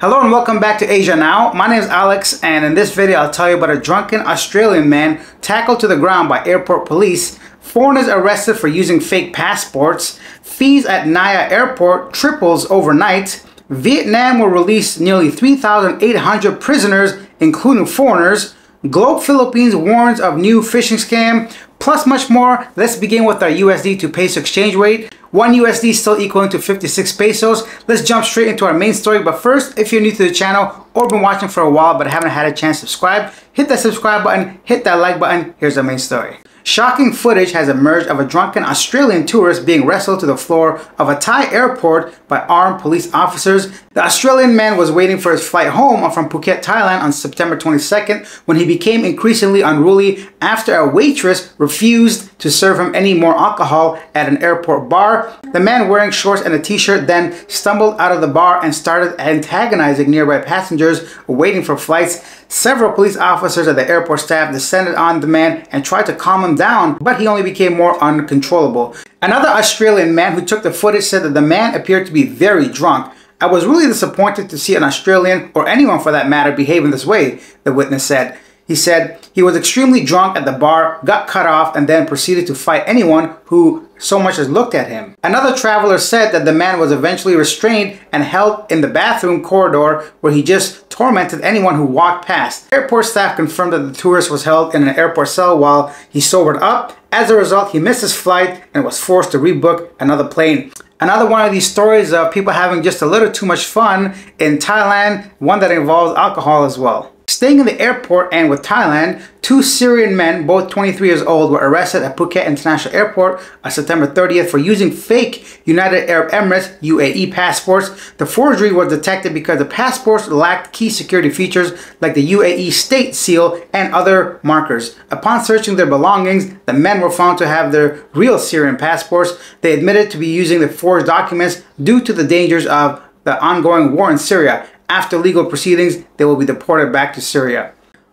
Hello and welcome back to Asia Now. My name is Alex, and in this video I'll tell you about a drunken Australian man tackled to the ground by airport police, foreigners arrested for using fake passports, fees at Naya Airport triples overnight, Vietnam will release nearly 3,800 prisoners including foreigners, Globe Philippines warns of new phishing scam, plus much more. Let's begin with our USD to peso exchange rate. 1 USD still equaling to 56 pesos. Let's jump straight into our main story. But first, if you're new to the channel or been watching for a while but haven't had a chance to subscribe, hit that subscribe button, hit that like button. Here's our main story. Shocking footage has emerged of a drunken Australian tourist being wrestled to the floor of a Thai airport by armed police officers. The Australian man was waiting for his flight home from Phuket, Thailand on September 22nd when he became increasingly unruly after a waitress refused to serve him any more alcohol at an airport bar. The man wearing shorts and a t-shirt then stumbled out of the bar and started antagonizing nearby passengers waiting for flights. Several police officers at the airport staff descended on the man and tried to calm him down, but he only became more uncontrollable. Another Australian man who took the footage said that the man appeared to be very drunk. "I was really disappointed to see an Australian, or anyone for that matter, behave in this way," the witness said. He said he was extremely drunk at the bar, got cut off, and then proceeded to fight anyone who so much as looked at him. Another traveler said that the man was eventually restrained and held in the bathroom corridor where he just tormented anyone who walked past. Airport staff confirmed that the tourist was held in an airport cell while he sobered up. As a result, he missed his flight and was forced to rebook another plane. Another one of these stories of people having just a little too much fun in Thailand, one that involves alcohol as well. Staying in the airport and with Thailand, two Syrian men, both 23 years old, were arrested at Phuket International Airport on September 30th for using fake United Arab Emirates (UAE) passports. The forgery was detected because the passports lacked key security features like the UAE state seal and other markers. Upon searching their belongings, the men were found to have their real Syrian passports. They admitted to be using the forged documents due to the dangers of the ongoing war in Syria. After legal proceedings, they will be deported back to Syria.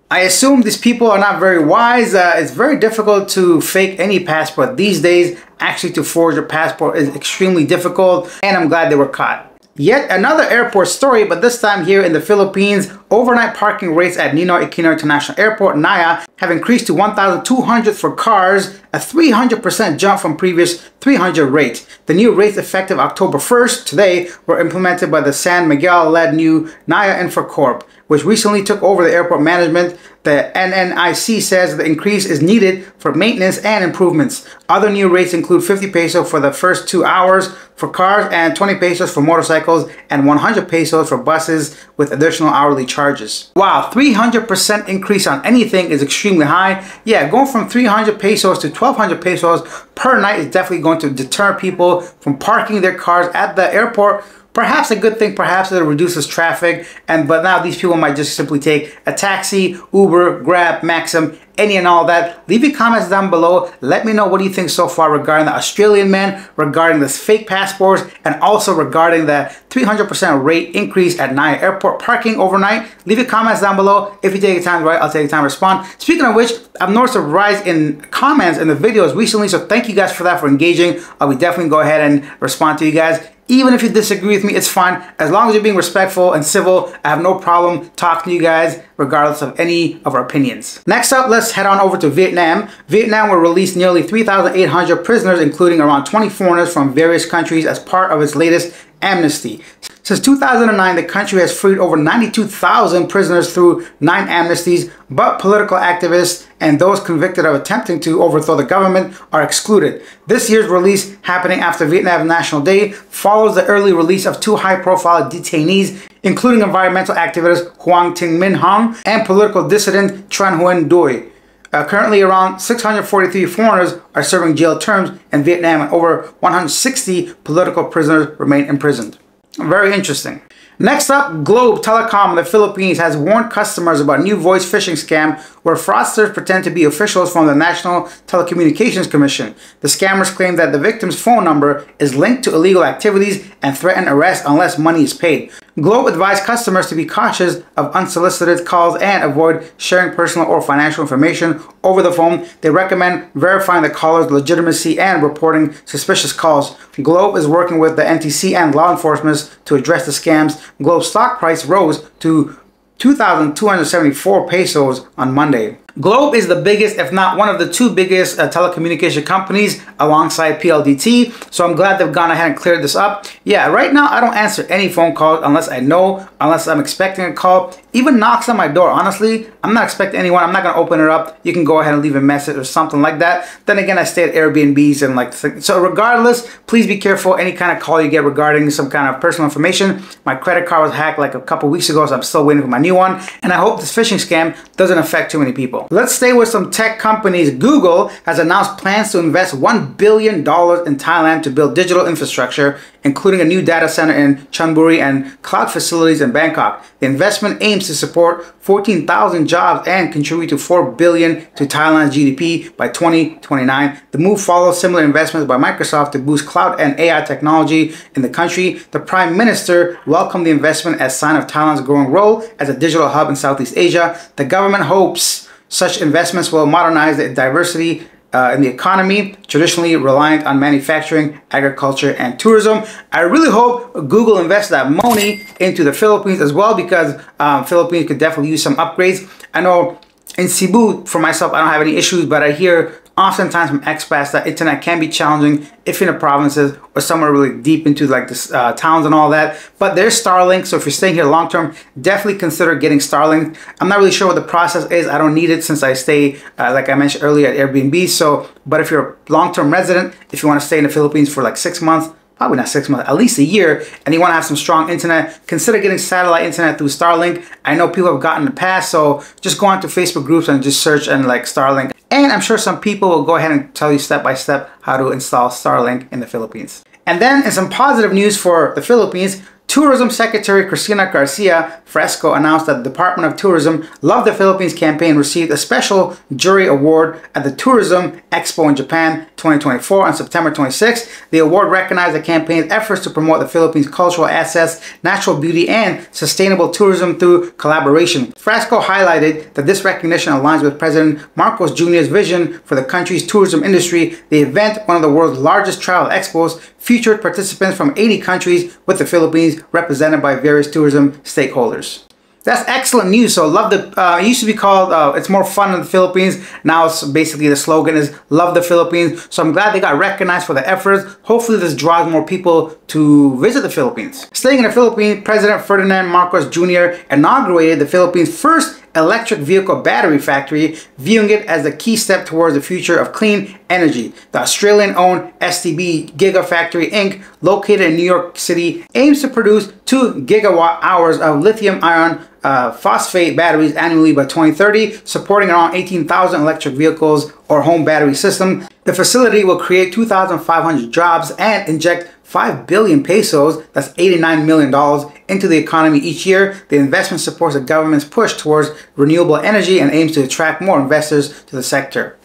I assume these people are not very wise. It's very difficult to fake any passport these days. Actually, to forge a passport is extremely difficult, and I'm glad they were caught. Yet another airport story, but this time here in the Philippines. Overnight parking rates at Ninoy Aquino International Airport, Naya, have increased to 1,200 for cars, a 300% jump from previous 300 rates. The new rates effective October 1st, today, were implemented by the San Miguel-led new Naya Infracorp, which recently took over the airport management. The NNIC says the increase is needed for maintenance and improvements. Other new rates include 50 peso for the first 2 hours for cars and 20 pesos for motorcycles and 100 pesos for buses with additional hourly charges. Wow, 300% increase on anything is extremely high. Yeah, going from 300 pesos to 1,200 pesos per night is definitely going to deter people from parking their cars at the airport. Perhaps a good thing, perhaps it reduces traffic, but now these people might just simply take a taxi, Uber, Grab, Maxim, any and all that. Leave your comments down below. Let me know what do you think so far regarding the Australian man, regarding this fake passports, and also regarding the 300% rate increase at Naya Airport parking overnight. Leave your comments down below. If you take your time to write, I'll take your time to respond. Speaking of which, I've noticed a rise in comments in the videos recently, so thank you guys for that, for engaging. I will definitely go ahead and respond to you guys. Even if you disagree with me, it's fine. As long as you're being respectful and civil, I have no problem talking to you guys regardless of any of our opinions. Next up, let's head on over to Vietnam. Vietnam will release nearly 3,800 prisoners, including around 20 foreigners from various countries as part of its latest amnesty. Since 2009, the country has freed over 92,000 prisoners through 9 amnesties, but political activists and those convicted of attempting to overthrow the government are excluded. This year's release, happening after Vietnam National Day, follows the early release of 2 high-profile detainees, including environmental activist Hoang Thanh Minh Hong and political dissident Tran Huynh Doi. Currently, around 643 foreigners are serving jail terms in Vietnam, and over 160 political prisoners remain imprisoned. Very interesting. Next up, Globe Telecom in the Philippines has warned customers about a new voice phishing scam where fraudsters pretend to be officials from the National Telecommunications Commission. The scammers claim that the victim's phone number is linked to illegal activities and threaten arrest unless money is paid. Globe advised customers to be cautious of unsolicited calls and avoid sharing personal or financial information over the phone. They recommend verifying the caller's legitimacy and reporting suspicious calls. Globe is working with the NTC and law enforcement to address the scams. Globe's stock price rose to 2,274 pesos on Monday. Globe is the biggest, if not one of the two biggest telecommunication companies alongside PLDT. So I'm glad they've gone ahead and cleared this up. Yeah, right now I don't answer any phone calls unless I'm expecting a call. Even knocks on my door. Honestly, I'm not expecting anyone. I'm not going to open it up. You can go ahead and leave a message or something like that. Then again, I stay at Airbnbs and so regardless, please be careful any kind of call you get regarding some kind of personal information. My credit card was hacked like a couple weeks ago, so I'm still waiting for my new one. And I hope this phishing scam doesn't affect too many people. Let's stay with some tech companies. Google has announced plans to invest $1 billion in Thailand to build digital infrastructure, including a new data center in Chonburi and cloud facilities in Bangkok. The investment aims to support 14,000 jobs and contribute to $4 billion to Thailand's GDP by 2029. The move follows similar investments by Microsoft to boost cloud and AI technology in the country. The Prime Minister welcomed the investment as a sign of Thailand's growing role as a digital hub in Southeast Asia. The government hopes such investments will modernize the diversity in the economy, traditionally reliant on manufacturing, agriculture, and tourism. I really hope Google invests that money into the Philippines as well, because Philippines could definitely use some upgrades. I know in Cebu, for myself, I don't have any issues, but I hear oftentimes from expats that internet can be challenging if in the provinces or somewhere really deep into like this towns and all that. But there's Starlink, so if you're staying here long term, definitely consider getting Starlink. I'm not really sure what the process is. I don't need it since I stay, like I mentioned earlier, at Airbnb. So, but if you're a long-term resident, if you want to stay in the Philippines for like 6 months, probably not 6 months, at least a year, and you want to have some strong internet, consider getting satellite internet through Starlink. I know people have gotten in the past, so just go on to Facebook groups and just search and like Starlink. And I'm sure some people will go ahead and tell you step by step how to install Starlink in the Philippines. And then in some positive news for the Philippines, Tourism Secretary Cristina Garcia Fresco announced that the Department of Tourism Love the Philippines campaign received a special jury award at the Tourism Expo in Japan 2024 on September 26. The award recognized the campaign's efforts to promote the Philippines' cultural assets, natural beauty, and sustainable tourism through collaboration. Fresco highlighted that this recognition aligns with President Marcos Jr.'s vision for the country's tourism industry. The event, one of the world's largest travel expos, featured participants from 80 countries, with the Philippines represented by various tourism stakeholders. That's excellent news. So love the, it used to be called, it's more fun in the Philippines. Now it's basically the slogan is love the Philippines. So I'm glad they got recognized for the efforts. Hopefully this draws more people to visit the Philippines. Staying in the Philippines, President Ferdinand Marcos Jr. inaugurated the Philippines' first electric vehicle battery factory, viewing it as a key step towards the future of clean energy. The Australian-owned STB Gigafactory Inc., located in New York City, aims to produce 2 gigawatt hours of lithium iron phosphate batteries annually by 2030, supporting around 18,000 electric vehicles or home battery systems. The facility will create 2,500 jobs and inject 5 billion pesos, that's $89 million, into the economy each year. The investment supports the government's push towards renewable energy and aims to attract more investors to the sector.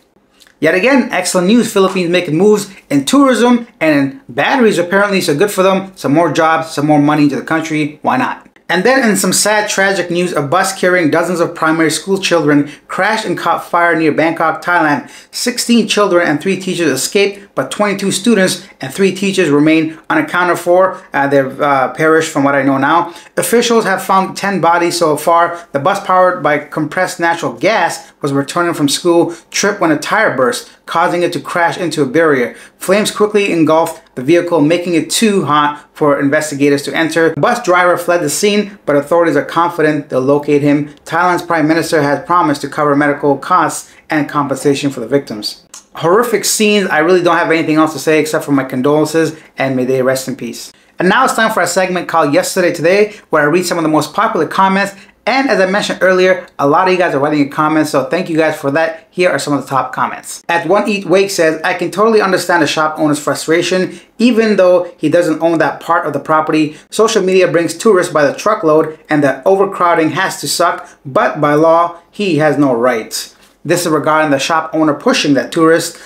Yet again, excellent news. Philippines making moves in tourism and batteries apparently, so good for them. Some more jobs, some more money into the country. Why not? And then in some sad, tragic news, a bus carrying dozens of primary school children crashed and caught fire near Bangkok, Thailand. 16 children and 3 teachers escaped, but 22 students and 3 teachers remain unaccounted for. They've perished from what I know now. Officials have found 10 bodies so far. The bus, powered by compressed natural gas, was returning from school, tripped when a tire burst, causing it to crash into a barrier. Flames quickly engulfed the vehicle, making it too hot for investigators to enter. The bus driver fled the scene, but authorities are confident they'll locate him. Thailand's Prime Minister has promised to cover medical costs and compensation for the victims. Horrific scenes. I really don't have anything else to say except for my condolences, and may they rest in peace. And now it's time for a segment called Yesterday Today, where I read some of the most popular comments. And as I mentioned earlier, a lot of you guys are writing in comments, so thank you guys for that. Here are some of the top comments. At One Eat Wake says, I can totally understand the shop owner's frustration, even though he doesn't own that part of the property. Social media brings tourists by the truckload, and the overcrowding has to suck, but by law, he has no rights. This is regarding the shop owner pushing that tourists.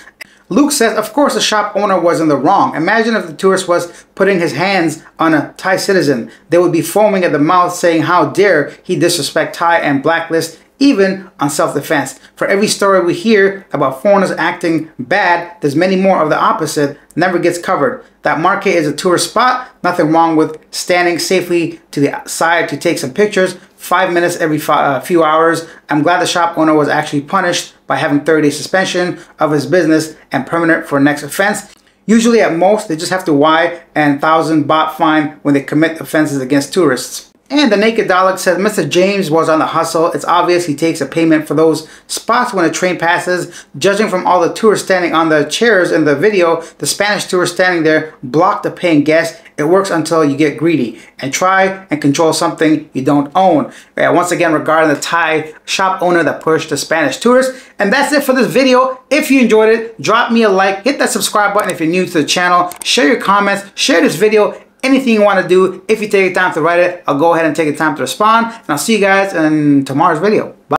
Luke says, of course the shop owner was in the wrong. Imagine if the tourist was putting his hands on a Thai citizen. They would be foaming at the mouth saying how dare he disrespect Thai and blacklist even on self-defense. For every story we hear about foreigners acting bad, there's many more of the opposite, never gets covered. That market is a tourist spot, nothing wrong with standing safely to the side to take some pictures, 5 minutes every few hours. I'm glad the shop owner was actually punished by having 30-day suspension of his business and permanent for next offense. Usually at most, they just have to Y and 1,000 baht fine when they commit offenses against tourists. And the Naked Dalek says, Mr. James was on the hustle. It's obvious he takes a payment for those spots when a train passes. Judging from all the tourists standing on the chairs in the video, the Spanish tourists standing there block the paying guests. It works until you get greedy and try and control something you don't own. Once again, regarding the Thai shop owner that pushed the Spanish tourists. And that's it for this video. If you enjoyed it, drop me a like, hit that subscribe button if you're new to the channel, share your comments, share this video. Anything you want to do, if you take the time to write it, I'll go ahead and take the time to respond. And I'll see you guys in tomorrow's video. Bye.